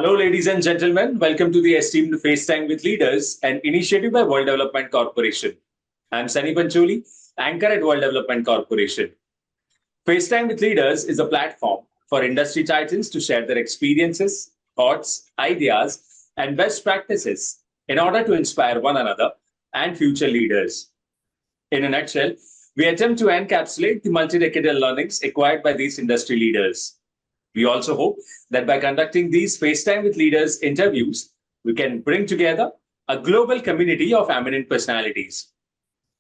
Hello, ladies and gentlemen. Welcome to the esteemed FaceTime with Leaders, an initiative by World Development Corporation. I'm Sunny Pancholi, anchor at World Development Corporation. FaceTime with Leaders is a platform for industry titans to share their experiences, thoughts, ideas, and best practices in order to inspire one another and future leaders. In a nutshell, we attempt to encapsulate the multi-decadal learnings acquired by these industry leaders. We also hope that by conducting these FaceTime with Leaders interviews, we can bring together a global community of eminent personalities.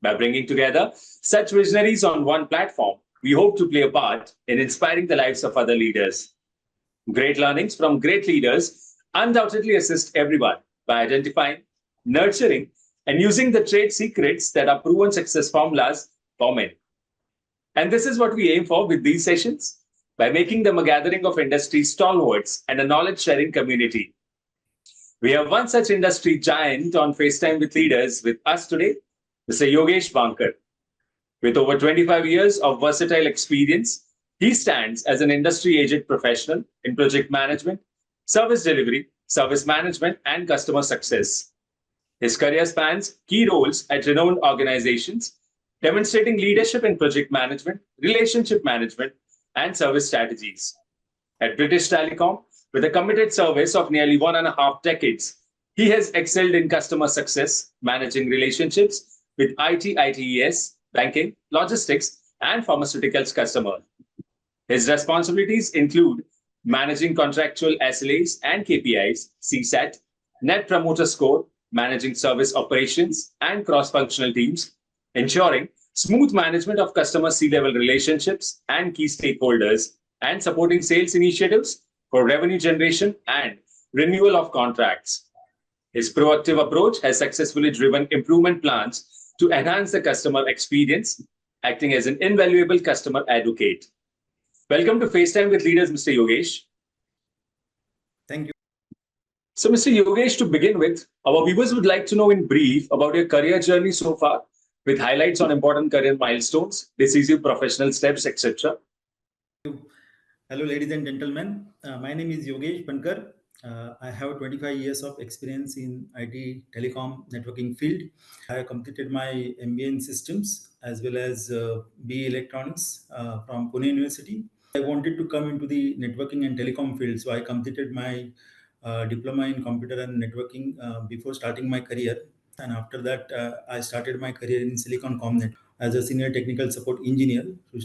By bringing together such visionaries on one platform, we hope to play a part in inspiring the lives of other leaders. Great learnings from great leaders undoubtedly assist everyone by identifying, nurturing, and using the trade secrets that are proven success formulas for men. And this is what we aim for with these sessions, by making them a gathering of industry stalwarts and a knowledge-sharing community. We have one such industry giant on FaceTime with Leaders with us today, Mr. Yogesh Bankar. With over 25 years of versatile experience, he stands as an industry-aged professional in project management, service delivery, service management, and customer success. His career spans key roles at renowned organizations, demonstrating leadership in project management, relationship management, and service strategies. At British Telecom, with a committed service of nearly 1.5 decades, he has excelled in customer success, managing relationships with IT-ITES, banking, logistics, and pharmaceuticals customers. His responsibilities include managing contractual SLAs and KPIs, CSAT, Net Promoter Score, managing service operations and cross-functional teams, ensuring smooth management of customer C-level relationships and key stakeholders, and supporting sales initiatives for revenue generation and renewal of contracts. His proactive approach has successfully driven improvement plans to enhance the customer experience, acting as an invaluable customer advocate. Welcome to FaceTime with Leaders, Mr. Yogesh. Thank you. So, Mr. Yogesh, to begin with, our viewers would like to know in brief about your career journey so far, with highlights on important career milestones, decisive professional steps, etc. Hello, ladies and gentlemen. My name is Yogesh Bankar. I have 25 years of experience in IT telecom networking field. I have completed my MBA in systems as well as BE electronics from Pune University. I wanted to come into the networking and telecom field, so I completed my diploma in computer and networking before starting my career. And after that, I started my career in Silicon Comnet as a senior technical support engineer to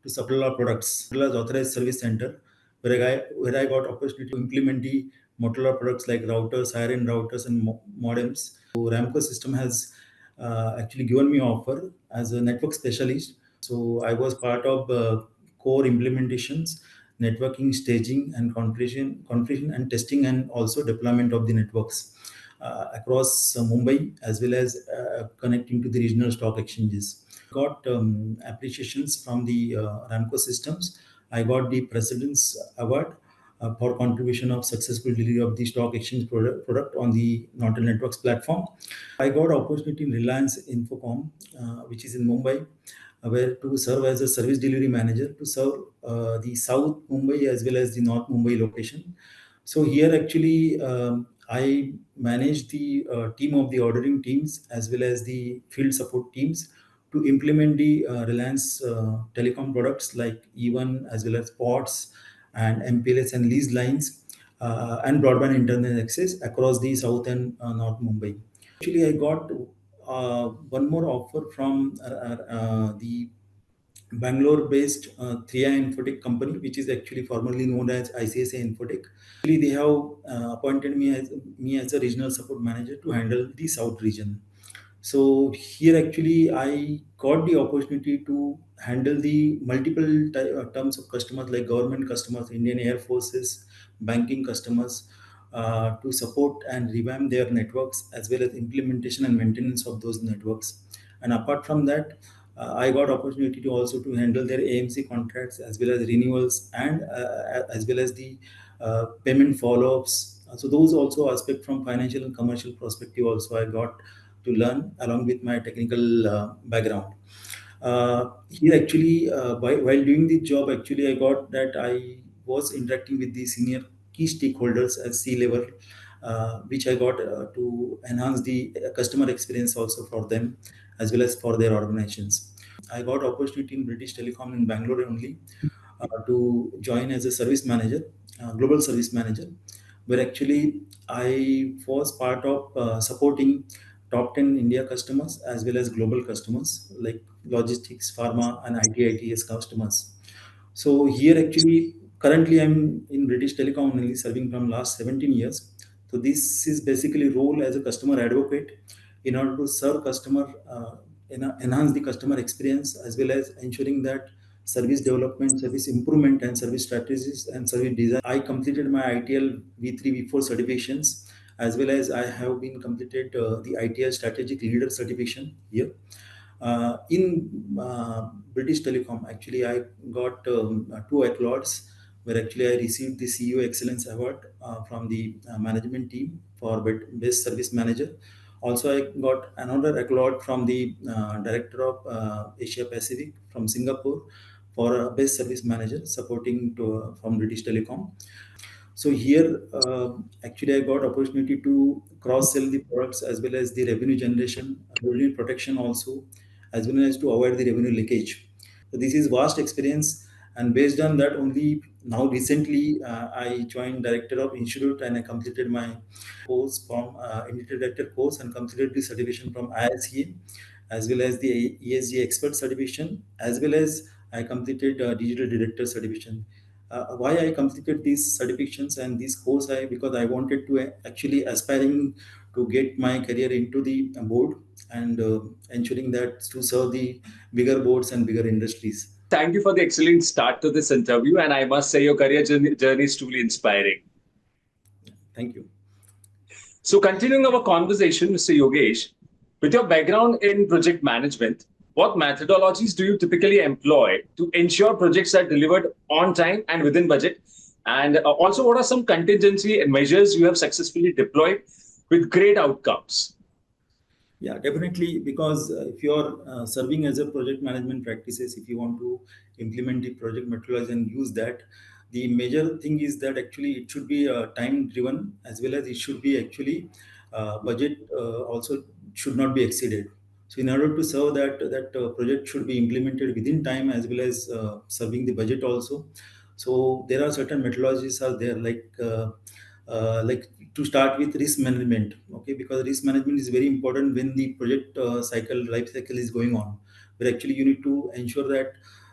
supply our products. Motorola's authorized service center, where I got opportunity to implement the Motorola products like routers, higher-end routers, and modems. So Ramco System has actually given me an offer as a network specialist. So I was part of core implementations, networking, staging, and configuration and testing, and also deployment of the networks across Mumbai, as well as connecting to the regional stock exchanges. Got appreciations from the Ramco Systems. I got the President's Award for contribution of successful delivery of the stock exchange product on the Norton Networks platform. I got opportunity in Reliance Infocom, which is in Mumbai, where to serve as a service delivery manager to serve the South Mumbai as well as the North Mumbai location. So here actually I manage the team of the ordering teams as well as the field support teams to implement the Reliance telecom products like E1 as well as POTS and MPLS and lease lines and broadband internet access across the South and North Mumbai. Actually, I got one more offer from the Bangalore-based 3i Infotech company, which is actually formerly known as ICSA Infotech. Actually, they have appointed me as a regional support manager to handle the South region. So here actually I got the opportunity to handle the multiple terms of customers like government customers, Indian Air Forces, banking customers, to support and revamp their networks as well as implementation and maintenance of those networks. And apart from that, I got opportunity to also to handle their AMC contracts as well as renewals and as well as the payment follow-ups. So those also aspect from financial and commercial perspective also I got to learn along with my technical background. Here actually, while doing the job, actually I got that I was interacting with the senior key stakeholders at C-level, which I got to enhance the customer experience also for them as well as for their organizations. I got opportunity in British Telecom in Bangalore only to join as a service manager, global service manager, where actually I was part of supporting top 10 India customers as well as global customers like logistics, pharma, and IT-ITES customers. So here actually currently I'm in British Telecom only serving from last 17 years. So this is basically role as a customer advocate in order to serve customer, enhance the customer experience as well as ensuring that service development, service improvement, and service strategies and service design. I completed my ITL V3 V4 certifications as well as I have been completed the ITL strategic leader certification here. In British Telecom, actually, I got two accolades where actually I received the CEO Excellence Award from the management team for Best Service Manager. Also, I got another accolade from the Director of Asia Pacific from Singapore for Best Service Manager supporting from British Telecom. So here, actually, I got opportunity to cross sell the products as well as the revenue generation, revenue protection also, as well as to avoid the revenue leakage. So this is vast experience, and based on that, only now recently I joined director of institute and I completed my course from Digital Director course and completed the certification from ISE as well as the ESG expert certification as well as I completed Digital Director certification. Why I completed these certifications and this course, because I wanted to actually aspiring to get my career into the board and ensuring that to serve the bigger boards and bigger industries. Thank you for the excellent start to this interview. And I must say, your career journey is truly inspiring. Thank you. So, continuing our conversation, Mr. Yogesh, with your background in project management, what methodologies do you typically employ to ensure projects are delivered on time and within budget? And also, what are some contingency measures you have successfully deployed with great outcomes? Yeah, definitely. Because if you are serving as a project management practices, if you want to implement the project methodology and use that, the major thing is that actually it should be time driven as well as it should be actually budget also should not be exceeded. So in order to serve that project should be implemented within time as well as serving the budget also. So there are certain methodologies are there like to start with risk management, okay, because risk management is very important when the project cycle life cycle is going on, where actually you need to ensure that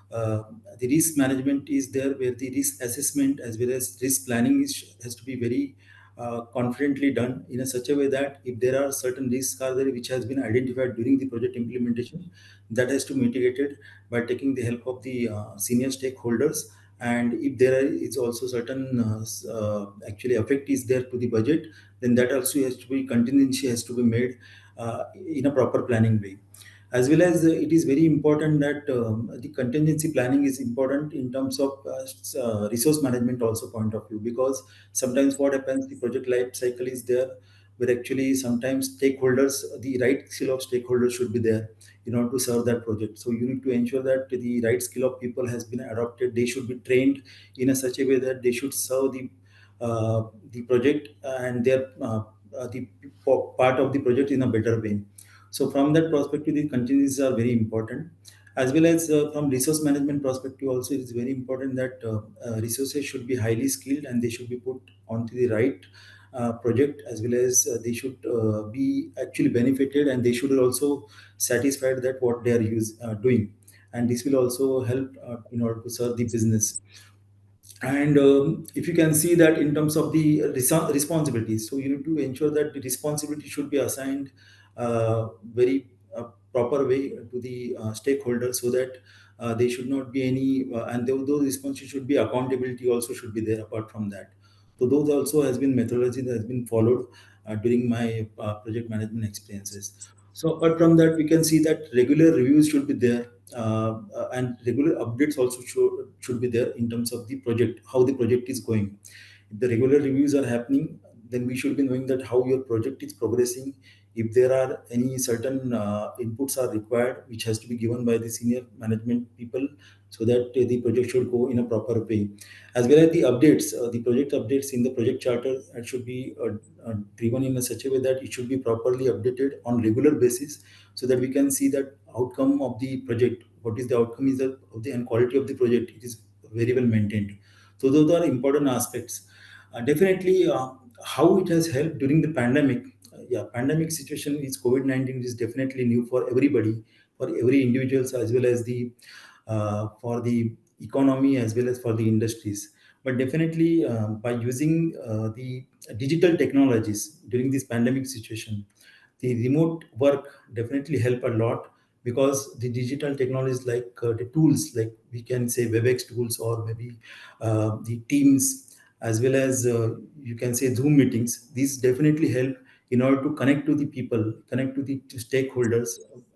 uh, the risk management is there, where the risk assessment as well as risk planning has to be very confidently done in a such a way that if there are certain risks are there which has been identified during the project implementation, that has to be mitigated by taking the help of the senior stakeholders. And if there is also certain actually effect is there to the budget, then that also has to be contingency has to be made in a proper planning way. As well as it is very important that the contingency planning is important in terms of resource management also point of view, because sometimes what happens, the project life cycle is there where actually sometimes stakeholders, the right skill of stakeholders should be there in order to serve that project. So you need to ensure that the right skill of people has been adopted. They should be trained in a such a way that they should serve the project and their the part of the project in a better way. So from that perspective, the contingencies are very important. As well as from resource management perspective, also it is very important that resources should be highly skilled and they should be put onto the right project, as well as they should be actually benefited and they should also satisfied that what they are doing, and this will also help in order to serve the business. And if you can see that in terms of the responsibilities, so you need to ensure that the responsibility should be assigned very proper way to the stakeholders, so that they should not be any and those responsibilities should be accountability also should be there apart from that. So those also has been methodology that has been followed during my project management experiences. So apart from that, we can see that regular reviews should be there, and regular updates also should be there in terms of the project, how the project is going. If the regular reviews are happening, then we should be knowing that how your project is progressing If there are any certain inputs are required, which has to be given by the senior management people, so that the project should go in a proper way. As well as the updates, the project updates in the project charter should be driven in a such a way that it should be properly updated on regular basis, so that we can see that outcome of the project, what is the outcome is of the and quality of the project, it is very well maintained. So those are important aspects. Definitely, how it has helped during the pandemic. Yeah, pandemic situation is COVID-19 is definitely new for everybody, for every individuals, as well as the for the economy, as well as for the industries. But definitely, by using the digital technologies during this pandemic situation, the remote work definitely help a lot, because the digital technologies like the tools, like we can say WebEx tools, or maybe the Teams, as well as you can say Zoom meetings. These definitely help in order to connect to the people, connect to the stakeholders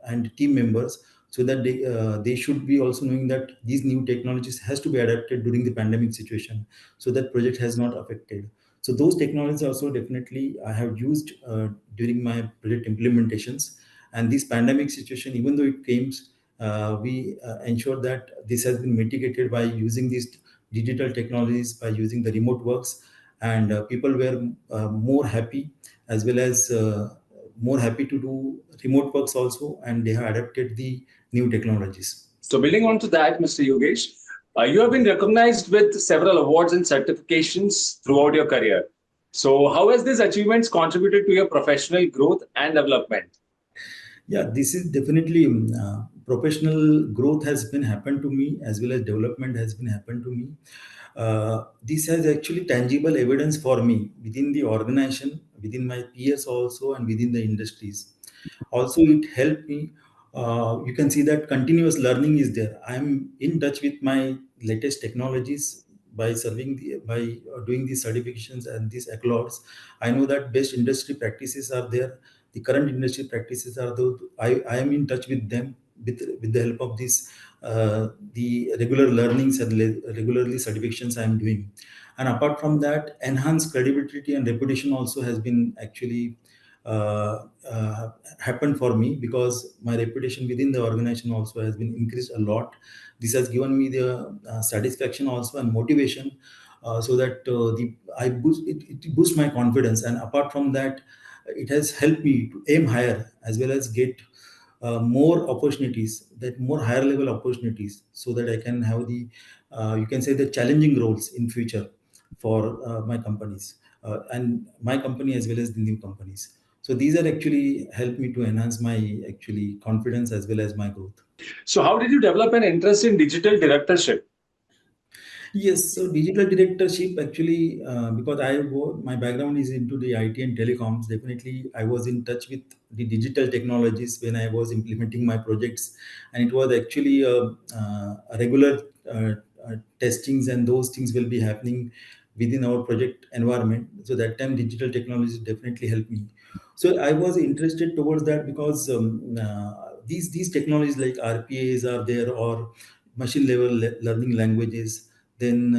and team members, so that they should be also knowing that these new technologies has to be adapted during the pandemic situation, so that project has not affected. So those technologies also definitely I have used during my project implementations. And this pandemic situation, even though it came, we ensured that this has been mitigated by using these digital technologies, by using the remote works, and people were more happy, as well as more happy to do remote works also, and they have adapted the new technologies. So, building on to that, Mr. Yogesh, you have been recognized with several awards and certifications throughout your career. So, how has these achievements contributed to your professional growth and development? Yeah, this is definitely professional growth has been happened to me, as well as development has been happened to me. This has actually tangible evidence for me within the organization, within my peers also, and within the industries. Also, it helped me. You can see that continuous learning is there. I'm in touch with my latest technologies by doing these certifications and these accolades. I know that best industry practices are there. The current industry practices are those. I am in touch with them with the help of this the regular learnings and regularly certifications I am doing. And apart from that, enhanced credibility and reputation also has been actually uh, uh, happened for me, because my reputation within the organization also has been increased a lot. This has given me the satisfaction also and motivation, so that the I boost it boosts my confidence. And apart from that, it has helped me to aim higher, as well as get more opportunities, that more higher level opportunities, so that I can have the you can say the challenging roles in future for my companies, and my company as well as the new companies. So these are actually helped me to enhance my actually confidence as well as my growth. So, how did you develop an interest in digital directorship? Yes, so digital directorship actually, because my background is into the IT and telecoms. Definitely, I was in touch with the digital technologies when I was implementing my projects, and it was actually a regular testings, and those things will be happening within our project environment. So that time, digital technologies definitely helped me. So I was interested towards that, because these technologies like RPAs are there, or machine level learning languages, then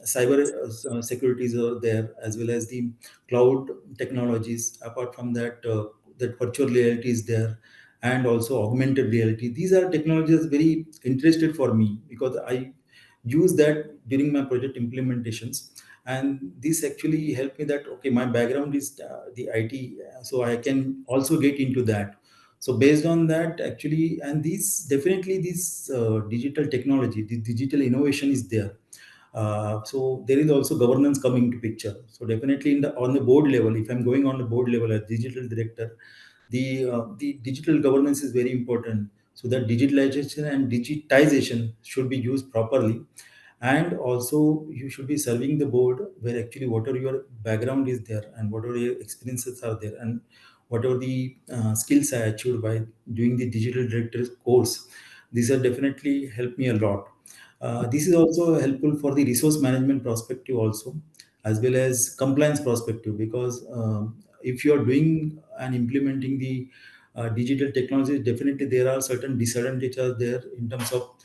cyber securities are there, as well as the cloud technologies. Apart from that, that virtual reality is there, and also augmented reality. These are technologies very interested for me, because I use that during my project implementations. And this actually helped me that, okay, my background is the IT, so I can also get into that. So based on that, actually, and these definitely this digital technology, the digital innovation is there. So there is also governance coming to picture. So definitely on the board level, if I'm going on the board level as digital director, the digital governance is very important, so that digitalization and digitization should be used properly. And also you should be serving the board, where actually whatever your background is there, and whatever your experiences are there, and whatever the skills I achieved by doing the digital director course, these are definitely helped me a lot. This is also helpful for the resource management perspective also, as well as compliance perspective, because if you are doing and implementing the digital technologies, definitely there are certain disadvantages there in terms of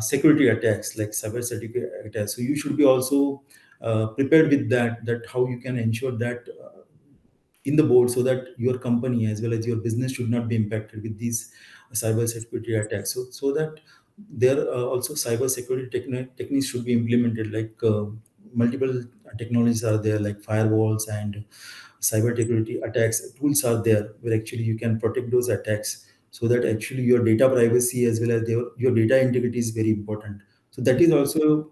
security attacks, like cybersecurity attacks. So you should be also prepared with that how you can ensure that in the board, so that your company as well as your business should not be impacted with these cyber security attacks. So that there also cyber security techniques should be implemented, like multiple technologies are there, like firewalls and cyber security attacks tools are there, where actually you can protect those attacks, so that actually your data privacy as well as your data integrity is very important. So that is also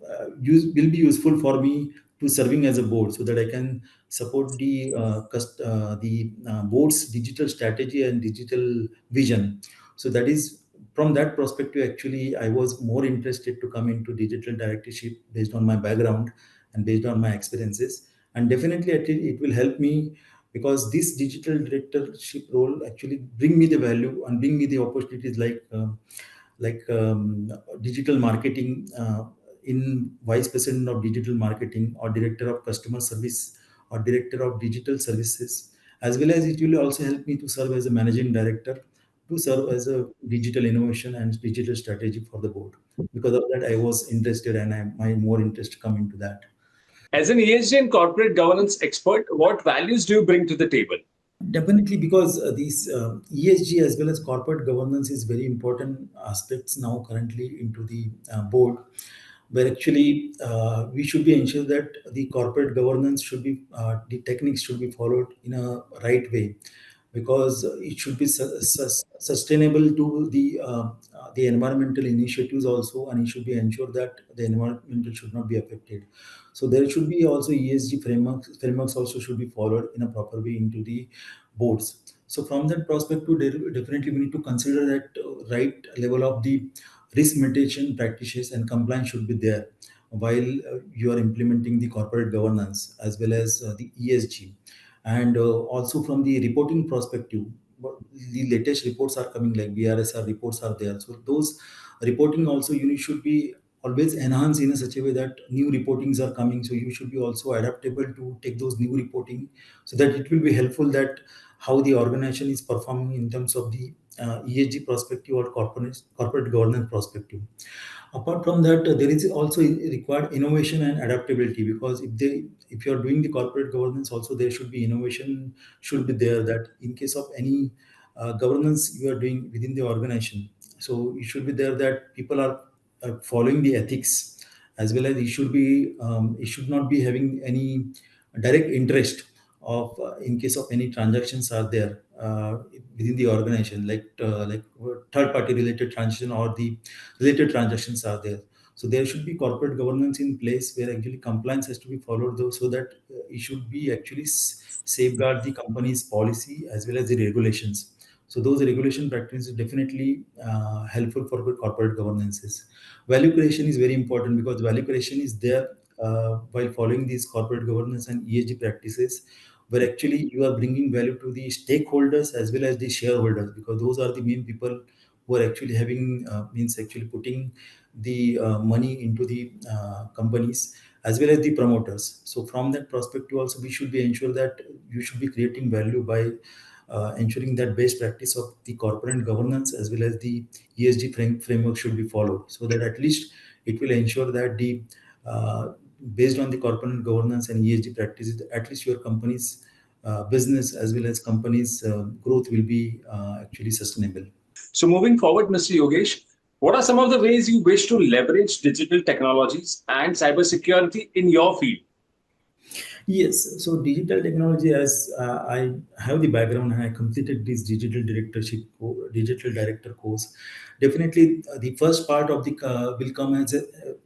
will be useful for me to serving as a board, so that I can support the board's digital strategy and digital vision. So that is from that perspective, actually I was more interested to come into digital directorship based on my background and based on my experiences. And definitely it will help me, because this digital directorship role actually bring me the value and bring me the opportunities, like digital marketing, in vice president of digital marketing, or director of customer service, or director of digital services, as well as it will also help me to serve as a managing director, to serve as a digital innovation and digital strategy for the board. Because of that, I was interested, and my more interest come into that. As an ESG and corporate governance expert, what values do you bring to the table? Definitely, because these ESG as well as corporate governance is very important aspects now currently into the board, where actually we should be ensure that the corporate governance should be the techniques should be followed in a right way, because it should be sustainable to the environmental initiatives also, and it should be ensured that the environmental should not be affected. So there should be also ESG frameworks also should be followed in a proper way into the boards. So from that perspective, definitely we need to consider that right level of the risk mitigation practices and compliance should be there while you are implementing the corporate governance as well as the ESG. And also from the reporting perspective, the latest reports are coming, like BRSR reports are there. So those reporting also you should be always enhanced in a such a way that new reportings are coming. So you should be also adaptable to take those new reporting, so that it will be helpful that how the organization is performing in terms of the ESG perspective or corporate governance perspective. Apart from that, there is also required innovation and adaptability, because if you are doing the corporate governance, also there should be innovation should be there, that in case of any governance you are doing within the organization, so it should be there that people are following the ethics, as well as it should not be having any direct interest of in case of any transactions are there within the organization, like third party related transaction or the related transactions are there. So there should be corporate governance in place, where actually compliance has to be followed though, so that it should be actually safeguard the company's policy as well as the regulations. So those regulation practices definitely helpful for good corporate governances. Value creation is very important, because value creation is there while following these corporate governance and ESG practices, where actually you are bringing value to the stakeholders as well as the shareholders, because those are the main people who are actually having means actually putting the money into the companies, as well as the promoters. So from that perspective also, we should be ensure that you should be creating value by ensuring that best practice of the corporate governance as well as the ESG framework should be followed, so that at least it will ensure that the uh, based on the corporate governance and ESG practices, at least your company's business as well as company's growth will be actually sustainable. So, moving forward, Mr. Yogesh, what are some of the ways you wish to leverage digital technologies and cybersecurity in your field? Yes, so digital technology, as I have the background and I completed this digital director course. Definitely, the first part of the will come as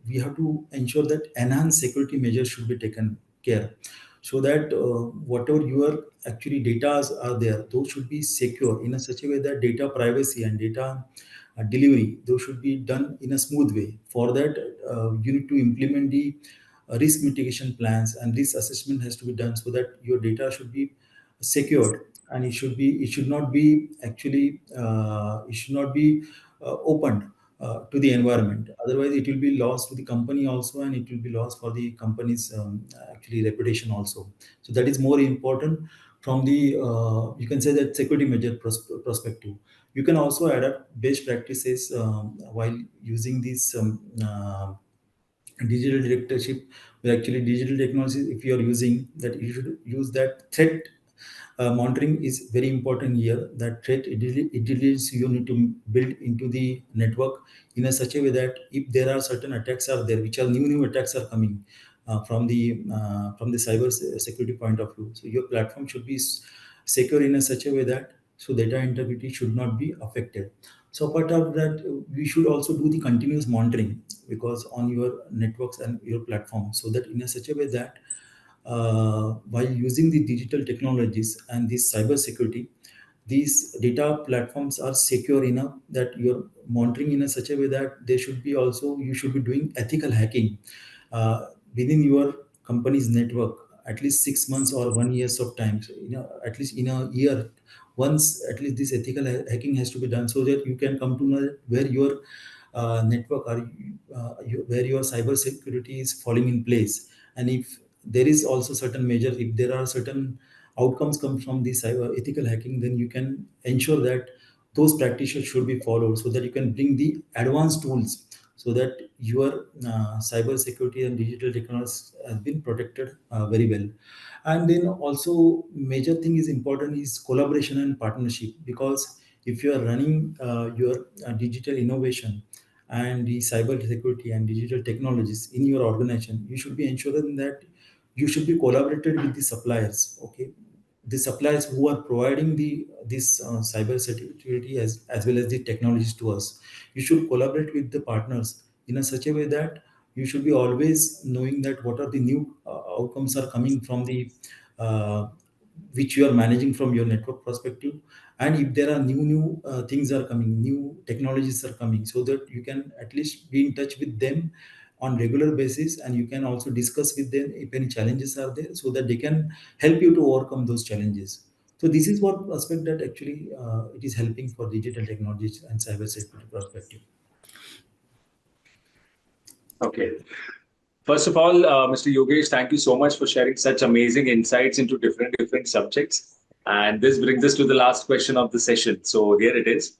we have to ensure that enhanced security measures should be taken care, so that whatever your actually data are there, those should be secure in a such a way that data privacy and data delivery, those should be done in a smooth way. For that, you need to implement the risk mitigation plans, and risk assessment has to be done, so that your data should be secured, and it should not be actually it should not be opened to the environment. Otherwise it will be lost to the company also, and it will be lost for the company's actually reputation also. So that is more important from the you can say that security measure perspective. You can also adapt best practices while using these digital directorship, where actually digital technology, if you are using that, you should use that threat Monitoring is very important here. That threat intelligence you need to build into the network in a such a way that if there are certain attacks are there, which are new attacks are coming from the cyber security point of view. So your platform should be secure in a such a way that so data integrity should not be affected. So apart of that, we should also do the continuous monitoring because on your networks and your platform, so that in a such a way that while using the digital technologies and this cyber security, these data platforms are secure enough that you're monitoring in a such a way that they should be also you should be doing ethical hacking within your company's network at least 6 months or 1 years of time. So, at least in a year, once at least this ethical hacking has to be done so that you can come to know where your network or where your cyber security is falling in place, and if there is also certain measures, if there are certain outcomes come from the cyber ethical hacking, then you can ensure that those practices should be followed so that you can bring the advanced tools so that your cyber security and digital technology has been protected very well. And then also major thing is important is collaboration and partnership, because if you are running your digital innovation and the cyber security and digital technologies in your organization, you should be ensuring that you should be collaborated with the suppliers. Okay, the suppliers who are providing the this cyber security as well as the technologies to us, you should collaborate with the partners in a such a way that you should be always knowing that what are the new outcomes are coming from the uh, which you are managing from your network perspective, and if there are new things are coming, new technologies are coming, so that you can at least be in touch with them on regular basis, and you can also discuss with them if any challenges are there so that they can help you to overcome those challenges. So this is what aspect that actually it is helping for digital technologies and cyber security perspective. Okay. First of all, Mr. Yogesh, thank you so much for sharing such amazing insights into different subjects. And this brings us to the last question of the session. So here it is.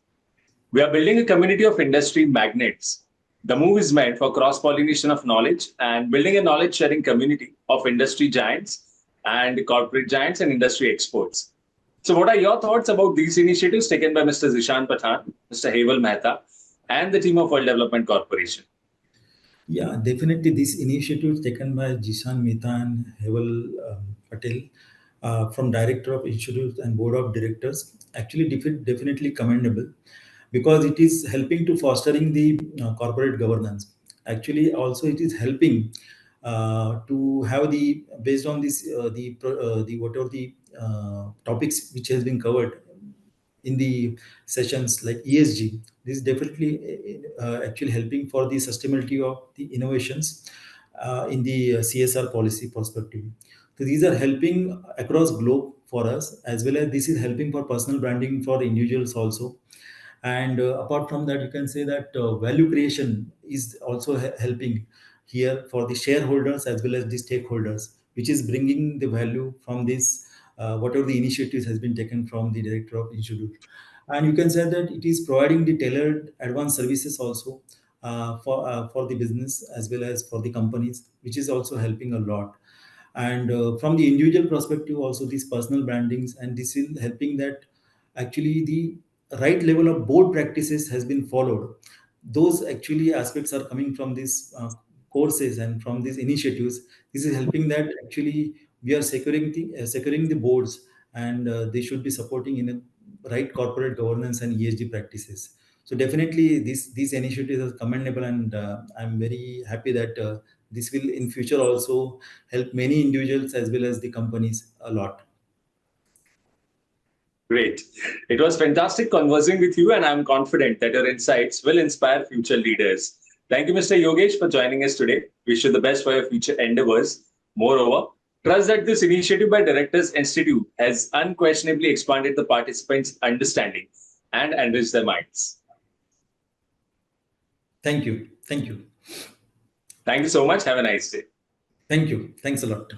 We are building a community of industry magnates. The move is meant for cross-pollination of knowledge and building a knowledge-sharing community of industry giants and corporate giants and industry experts. So what are your thoughts about these initiatives taken by Mr. Zishan Pathan, Mr. Heval Mehta, and the team of World Development Corporation? Yeah, definitely. This initiative taken by Jishan Mehta and Heval Patel from Director of Institute and Board of Directors actually definitely commendable, because it is helping to fostering the corporate governance. Actually, also it is helping to have the based on this the whatever the topics which has been covered in the sessions like ESG. This is definitely actually helping for the sustainability of the innovations in the CSR policy perspective. So these are helping across globe for us, as well as this is helping for personal branding for individuals also. And apart from that, you can say that value creation is also helping here for the shareholders as well as the stakeholders, which is bringing the value from this whatever the initiatives has been taken from the director of institute. And you can say that it is providing the tailored advanced services also for the business as well as for the companies, which is also helping a lot. And from the individual perspective also, these personal brandings, and this is helping that actually the right level of board practices has been followed. Those actually aspects are coming from these courses and from these initiatives. This is helping that actually we are securing the boards, and they should be supporting in a right corporate governance and ESG practices. So definitely these initiatives are commendable, and I'm very happy that this will in future also help many individuals as well as the companies a lot. Great. It was fantastic conversing with you, and I'm confident that your insights will inspire future leaders. Thank you, Mr. Yogesh, for joining us today. Wish you the best for your future endeavors. Moreover, trust that this initiative by Directors Institute has unquestionably expanded the participants' understanding and enriched their minds. Thank you. Thank you. Thank you so much. Have a nice day. Thank you. Thanks a lot.